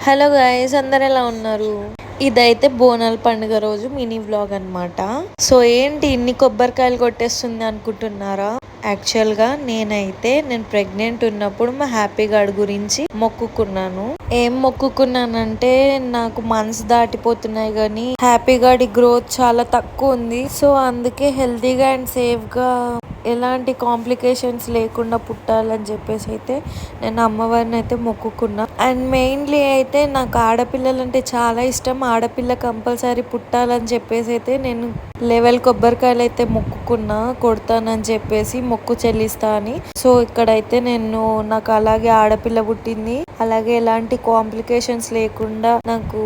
Hello guys, అందరు ఎలా ఉన్నారు? ఇదైతే బోనాల పండుగ రోజు మినీ వ్లాగ్ అన్నమాట. సో ఏంటి ఇన్ని కొబ్బరికాయలు కొట్టేస్తుంది అనుకుంటున్నారా? యాక్చువల్గా నేను ప్రెగ్నెంట్ ఉన్నప్పుడు మా హ్యాపీ గార్డ్ గురించి మొక్కుకున్నాను. ఏం మొక్కుకున్నానంటే, నాకు మంత్స్ దాటిపోతున్నాయి కానీ హ్యాపీ గార్డ్ గ్రోత్ చాలా తక్కువ ఉంది. సో అందుకే హెల్తీగా అండ్ సేఫ్గా ఎలాంటి కాంప్లికేషన్స్ లేకుండా పుట్టాలని చెప్పేసి అయితే నేను అమ్మవారిని అయితే మొక్కుకున్నా. అండ్ మెయిన్లీ అయితే నాకు ఆడపిల్లలు అంటే చాలా ఇష్టం. ఆడపిల్ల కంపల్సరీ పుట్టాలని చెప్పేసి అయితే నేను లెవెల్ కొబ్బరికాయలు అయితే మొక్కుకున్నా, కొడతానని చెప్పేసి మొక్కు చెల్లిస్తా అని. సో ఇక్కడైతే నాకు అలాగే ఆడపిల్ల పుట్టింది. అలాగే ఎలాంటి కాంప్లికేషన్స్ లేకుండా నాకు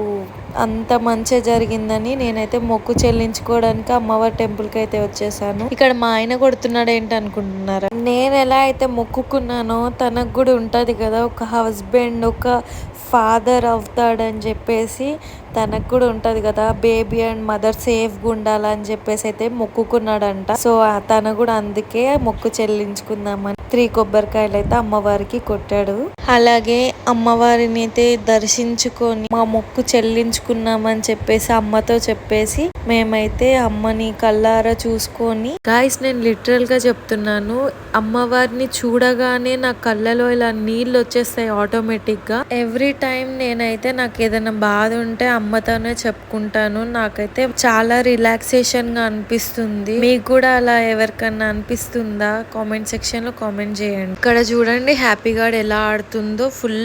అంత మంచిగా జరిగిందని నేనైతే మొక్కు చెల్లించుకోవడానికి అమ్మవారి టెంపుల్ కి అయితే వచ్చేసాను. ఇక్కడ మా ఆయన కొడుతున్నాడు ఏంటి అనుకుంటున్నారా? నేను ఎలా అయితే మొక్కుకున్నానో తనకు కూడా ఉంటది కదా, ఒక హస్బెండ్, ఒక ఫాదర్ అవుతాడని చెప్పేసి తనకు కూడా ఉంటది కదా, బేబీ అండ్ మదర్ సేఫ్గా ఉండాలని చెప్పేసి అయితే మొక్కుకున్నాడంట. సో తను కూడా అందుకే మొక్కు చెల్లించుకుందామని 3 కొబ్బరికాయలు అయితే అమ్మవారికి కొట్టాడు. అలాగే అమ్మవారిని అయితే దర్శించుకొని మా మొక్కు చెల్లించుకున్నామని చెప్పేసి అమ్మతో చెప్పేసి మేమైతే అమ్మని కళ్ళారా చూసుకొని, గాయస్ నేను లిటరల్ గా చెప్తున్నాను, అమ్మవారిని చూడగానే నా కళ్ళలో ఇలా నీళ్ళు వచ్చేస్తాయి ఆటోమేటిక్ గా. ఎవ్రీ టైం నేనైతే నాకు ఏదైనా బాధ ఉంటే అమ్మతోనే చెప్పుకుంటాను. నాకైతే చాలా రిలాక్సేషన్ గా అనిపిస్తుంది. మీకు కూడా అలా ఎవరికన్నా అనిపిస్తుందా? కామెంట్ సెక్షన్ లో కామెంట్ చేయండి. ఇక్కడ చూడండి హ్యాపీ గార్డ్ ఎలా ఆడుతుందో. ఫుల్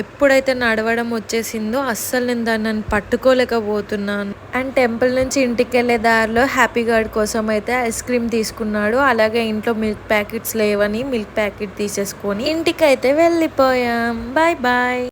ఎప్పుడైతే నడవడం వచ్చేసిందో అస్సలు నేను దాన్ని పట్టుకోలేకపోతున్నాను. అండ్ టెంపుల్ నుంచి ఇంటికి వెళ్లే దారిలో హ్యాపీ గార్డ్ కోసం అయితే ఐస్ క్రీమ్ తీసుకున్నాడు. అలాగే ఇంట్లో మిల్క్ ప్యాకెట్స్ లేవని మిల్క్ ప్యాకెట్ తీసేసుకొని ఇంటికి అయితే వెళ్ళిపోయాం. Bye bye.